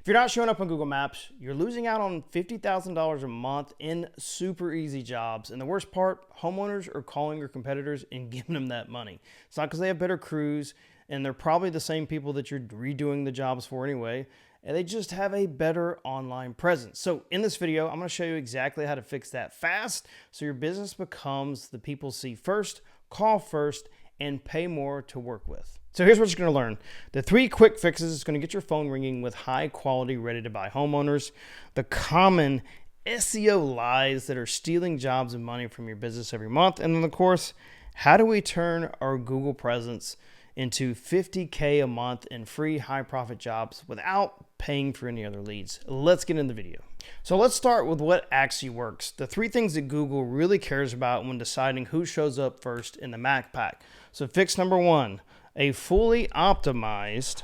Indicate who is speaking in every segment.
Speaker 1: If you're not showing up on Google Maps, you're losing out on $50,000 a month in super easy jobs. And the worst part, homeowners are calling your competitors and giving them that money. It's not because they have better crews, and they're probably the same people that you're redoing the jobs for anyway, and they just have a better online presence. So in this video, I'm going to show you exactly how to fix that fast so your business becomes the people see first, call first, and pay more to work with. So here's what you're going to learn. The 3 quick fixes is going to get your phone ringing with high quality, ready to buy homeowners. The common SEO lies that are stealing jobs and money from your business every month. And then of course, how do we turn our Google presence into $50K a month in free high profit jobs without paying for any other leads? Let's get into the video. So let's start with what actually works. The 3 things that Google really cares about when deciding who shows up first in the Mac pack. So fix number 1, a fully optimized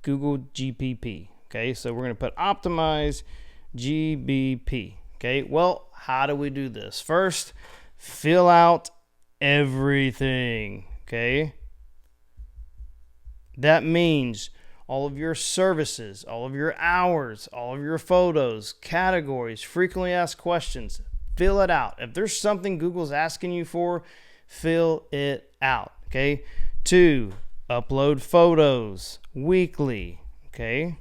Speaker 1: Google GPP. Okay, so we're going to put optimize GBP. Okay, well, how do we do this? First, fill out everything. Okay, that means all of your services, all of your hours, all of your photos, categories, frequently asked questions. Fill it out. If there's something Google's asking you for, fill it out. Okay. 2, upload photos weekly. Okay.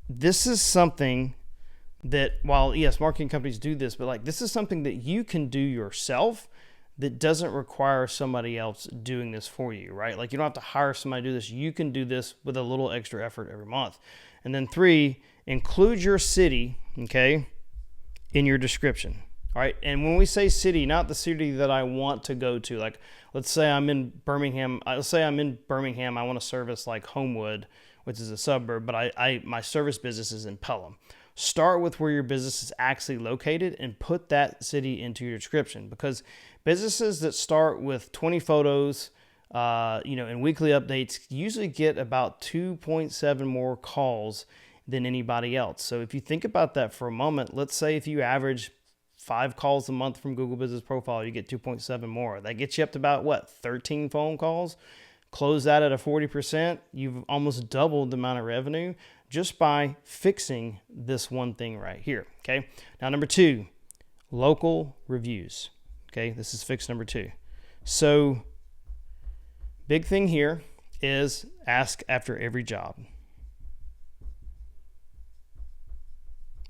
Speaker 1: This is something that, while yes, marketing companies do this, but like this is something that you can do yourself that doesn't require somebody else doing this for you, right? Like you don't have to hire somebody to do this. You can do this with a little extra effort every month. And then 3, include your city, okay, in your description. All right. And when we say city, not the city that I want to go to, like let's say I'm in Birmingham. Let's say I'm in Birmingham. I want to service like Homewood, which is a suburb, but my service business is in Pelham. Start with where your business is actually located and put that city into your description, because businesses that start with 20 photos, and weekly updates usually get about 2.7 more calls than anybody else. So if you think about that for a moment, let's say if you average 5 calls a month from Google Business Profile, you get 2.7 more. That gets you up to about what, 13 phone calls? Close that at a 40%. You've almost doubled the amount of revenue just by fixing this one thing right here. Okay. Now, number 2, local reviews. Okay. This is fix number 2. So big thing here is ask after every job.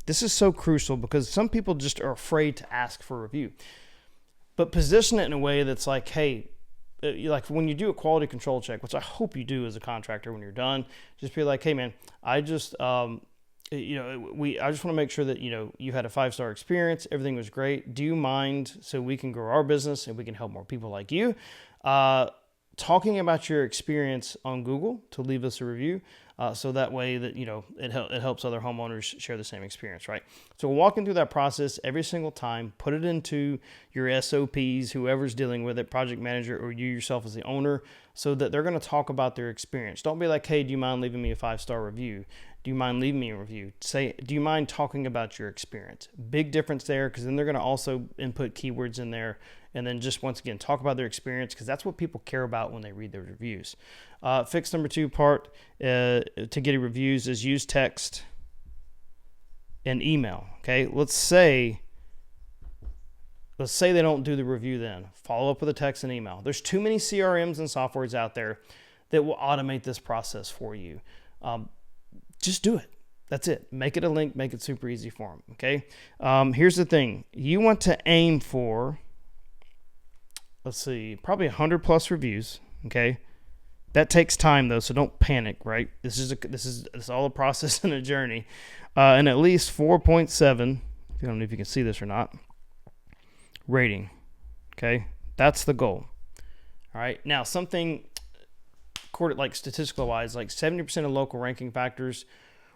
Speaker 1: This is so crucial because some people just are afraid to ask for a review, but position it in a way that's like, hey, like when you do a quality control check, which I hope you do as a contractor when you're done, just be like, hey man, I just want to make sure that, you had a 5-star experience. Everything was great. Do you mind, so we can grow our business and we can help more people like you, talking about your experience on Google to leave us a review. So that way that, it helps other homeowners share the same experience, right? So walking through that process every single time, put it into your SOPs, whoever's dealing with it, project manager, or you yourself as the owner, so that they're going to talk about their experience. Don't be like, hey, do you mind leaving me a 5-star review? Do you mind leaving me a review? Say, do you mind talking about your experience? Big difference there, because then they're going to also input keywords in there. And then just once again, talk about their experience, because that's what people care about when they read their reviews. Fix number 2 part to getting reviews is use text and email. Okay, let's say they don't do the review then. Follow up with a text and email. There's too many CRMs and softwares out there that will automate this process for you. Just do it. That's it. Make it a link. Make it super easy for them. Okay. Here's the thing. You want to aim for, let's see, probably 100+ reviews. Okay. That takes time though, so don't panic, right? This is all a process and a journey. And at least 4.7, I don't know if you can see this or not, rating. Okay. That's the goal. All right. Now, something like statistical wise, like 70% of local ranking factors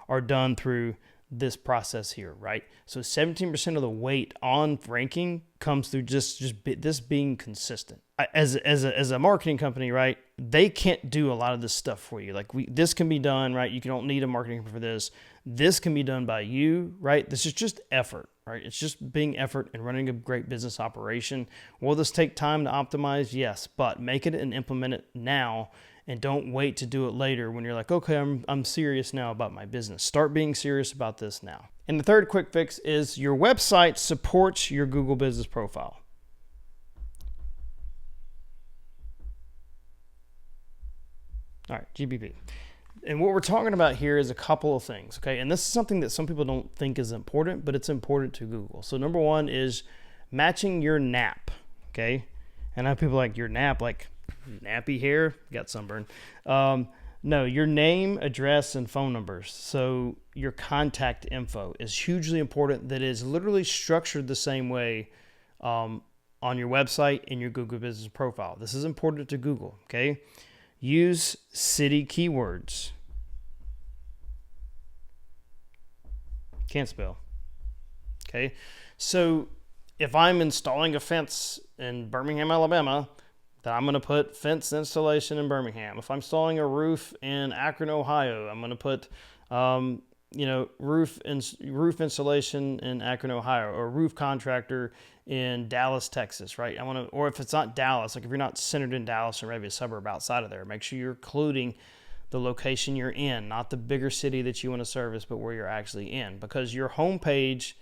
Speaker 1: are done through this process here, right? So 17% of the weight on ranking comes through just this being consistent. As a marketing company, right? They can't do a lot of this stuff for you. Like this can be done, right? You don't need a marketing for this. This can be done by you, right? This is just effort, right? It's just being effort and running a great business operation. Will this take time to optimize? Yes, but make it and implement it now, and don't wait to do it later when you're like, okay, I'm serious now about my business. Start being serious about this now. And the third quick fix is your website supports your Google Business Profile. All right, GBP. And what we're talking about here is a couple of things, okay? And this is something that some people don't think is important, but it's important to Google. So number one is matching your NAP, okay? And I know people are like, your NAP, like nappy hair, got sunburn. No, your name, address, and phone numbers. So your contact info is hugely important. That is literally structured the same way on your website and your Google Business Profile. This is important to Google, okay? Use city keywords. Can't spell. Okay. So if I'm installing a fence in Birmingham, Alabama, then I'm going to put fence installation in Birmingham. If I'm installing a roof in Akron, Ohio, I'm going to put, roof installation in Akron, Ohio, or roof contractor in Dallas, Texas, right? Or if it's not Dallas, like if you're not centered in Dallas or maybe a suburb outside of there, make sure you're including the location you're in, not the bigger city that you want to service, but where you're actually in, because your homepage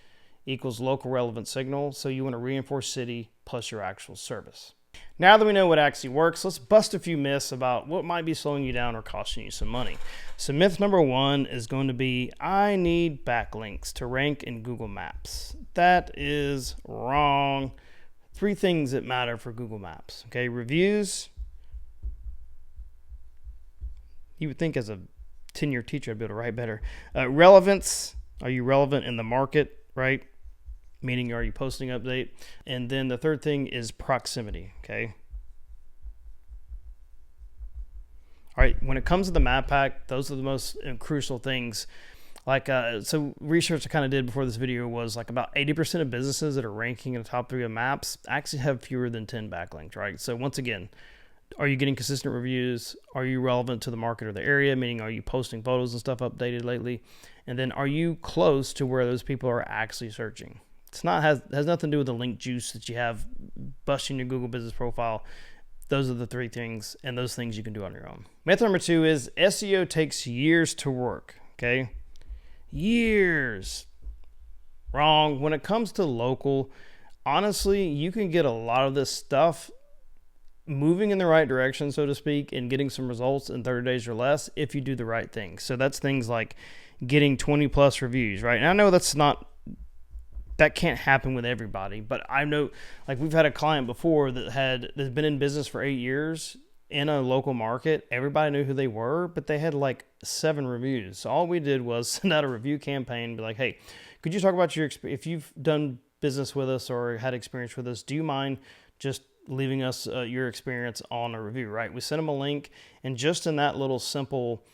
Speaker 1: equals local relevant signal. So you want to reinforce city plus your actual service. Now that we know what actually works, let's bust a few myths about what might be slowing you down or costing you some money. So myth number one is going to be, I need backlinks to rank in Google Maps. That is wrong. Three things that matter for Google Maps. Okay, reviews. You would think as a 10-year teacher I'd be able to write better. Relevance. Are you relevant in the market, right? Meaning, are you posting update? And then the third thing is proximity, okay? All right, when it comes to the map pack, those are the most crucial things. Like, so research I kind of did before this video was like about 80% of businesses that are ranking in the top 3 of maps actually have fewer than 10 backlinks, right? So once again, are you getting consistent reviews? Are you relevant to the market or the area? Meaning, are you posting photos and stuff updated lately? And then are you close to where those people are actually searching? It's not has nothing to do with the link juice that you have busting your Google Business Profile. Those are the 3 things, and those things you can do on your own. Myth number 2 is SEO takes years to work, okay? Years. Wrong. When it comes to local, honestly, you can get a lot of this stuff moving in the right direction, so to speak, and getting some results in 30 days or less if you do the right things. So that's things like getting 20 plus reviews, right? And I know that can't happen with everybody, but I know, like, we've had a client before that's been in business for 8 years in a local market. Everybody knew who they were, but they had like 7 reviews. So all we did was send out a review campaign, be like, hey, could you talk about your experience? If you've done business with us or had experience with us, do you mind just leaving us your experience on a review, right? We sent them a link, and just in that little simple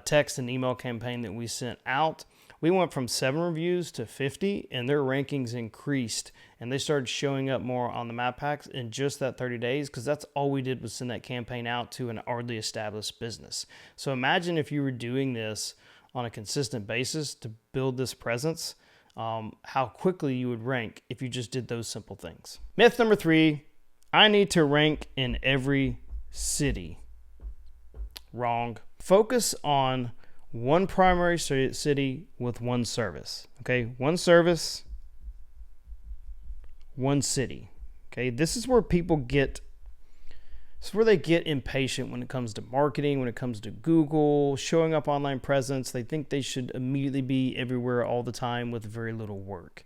Speaker 1: text and email campaign that we sent out, we went from 7 reviews to 50, and their rankings increased, and they started showing up more on the map packs in just that 30 days, because that's all we did was send that campaign out to an already established business. So imagine if you were doing this on a consistent basis to build this presence, how quickly you would rank if you just did those simple things. Myth number 3, I need to rank in every city. Wrong. Focus on one primary city with one service. Okay, one service, one city. Okay, this is where people get, it's where they get impatient when it comes to marketing, when it comes to Google, showing up online presence. They think they should immediately be everywhere all the time with very little work.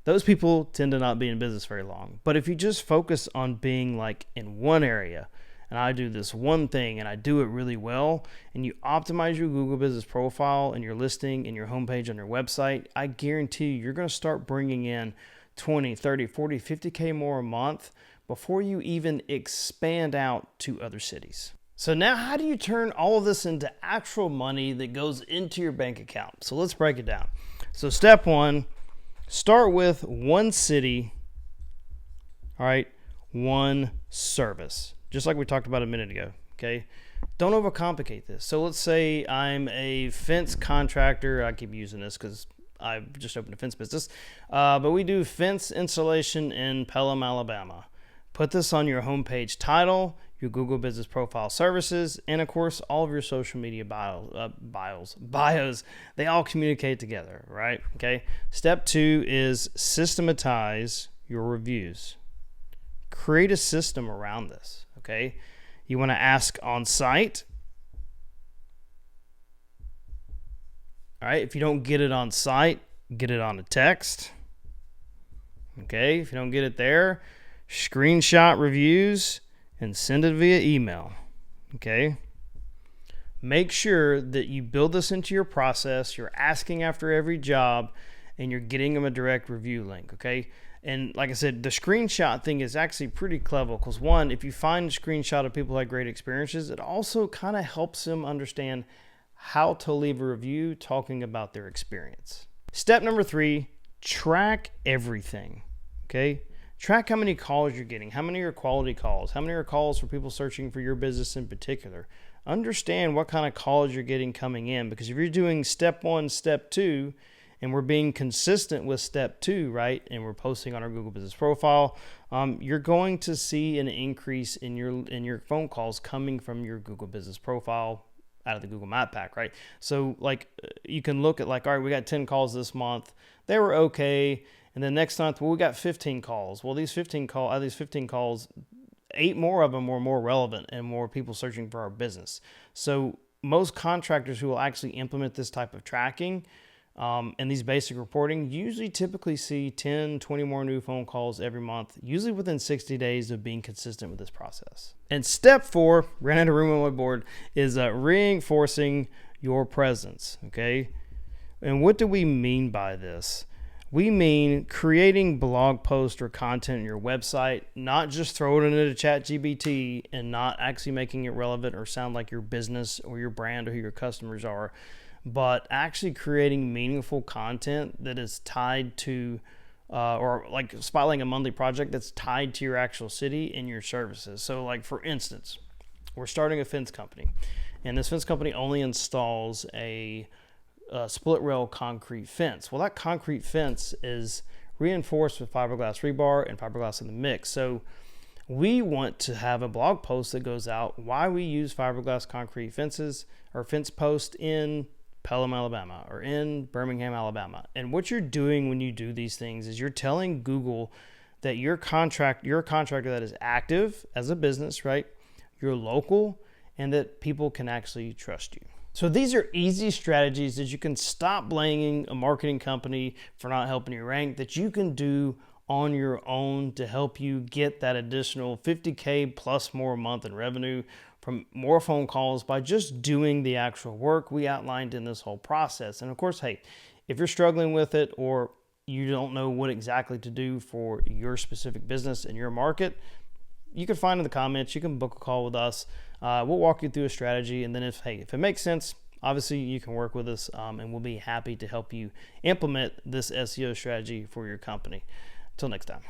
Speaker 1: Those people tend to not be in business very long. But if you just focus on being like in one area, and I do this one thing and I do it really well, and you optimize your Google Business Profile and your listing and your homepage on your website, I guarantee you're going to start bringing in 20, 30, 40, 50K more a month before you even expand out to other cities. So now how do you turn all of this into actual money that goes into your bank account? So let's break it down. So step 1, start with one city, all right, one service. Just like we talked about a minute ago, okay? Don't overcomplicate this. So let's say I'm a fence contractor. I keep using this because I've just opened a fence business. But we do fence installation in Pelham, Alabama. Put this on your homepage title, your Google Business Profile services, and of course, all of your social media bios, they all communicate together, right? Okay. Step 2 is systematize your reviews. Create a system around this, okay? You want to ask on site. All right, if you don't get it on site, get it on a text. Okay, if you don't get it there, screenshot reviews and send it via email. Okay, make sure that you build this into your process. You're asking after every job and you're getting them a direct review link. Okay, and like I said, the screenshot thing is actually pretty clever because, one, if you find a screenshot of people who had great experiences, it also kind of helps them understand how to leave a review talking about their experience. Step number 3, track everything, okay? Track how many calls you're getting, how many are quality calls, how many are calls for people searching for your business in particular. Understand what kind of calls you're getting coming in, because if you're doing step 1, step 2, and we're being consistent with step 2, right, and we're posting on our Google Business Profile, you're going to see an increase in your phone calls coming from your Google Business Profile out of the Google Map Pack, right? So like you can look at like, all right, we got 10 calls this month. They were okay. And then next month, well, we got 15 calls. Well, out of these 15 calls, 8 more of them were more relevant and more people searching for our business. So most contractors who will actually implement this type of tracking and these basic reporting usually typically see 10, 20 more new phone calls every month, usually within 60 days of being consistent with this process. And step 4, ran out of room on my board, is reinforcing your presence, okay? And what do we mean by this? We mean creating blog posts or content on your website, not just throwing it into ChatGPT and not actually making it relevant or sound like your business or your brand or who your customers are, but actually creating meaningful content that is tied to, or like spotlighting a monthly project that's tied to your actual city and your services. So like, for instance, we're starting a fence company, and this fence company only installs a split rail concrete fence. Well, that concrete fence is reinforced with fiberglass rebar and fiberglass in the mix. So we want to have a blog post that goes out why we use fiberglass concrete fences or fence posts in Pelham, Alabama, or in Birmingham, Alabama. And what you're doing when you do these things is you're telling Google that you're a contractor that is active as a business, right? You're local, and that people can actually trust you. So these are easy strategies that you can stop blaming a marketing company for not helping you rank, that you can do on your own to help you get that additional $50K plus more a month in revenue from more phone calls by just doing the actual work we outlined in this whole process. And of course, hey, if you're struggling with it or you don't know what exactly to do for your specific business and your market, you can find in the comments, you can book a call with us. We'll walk you through a strategy. And then if it makes sense, obviously you can work with us and we'll be happy to help you implement this SEO strategy for your company. Until next time.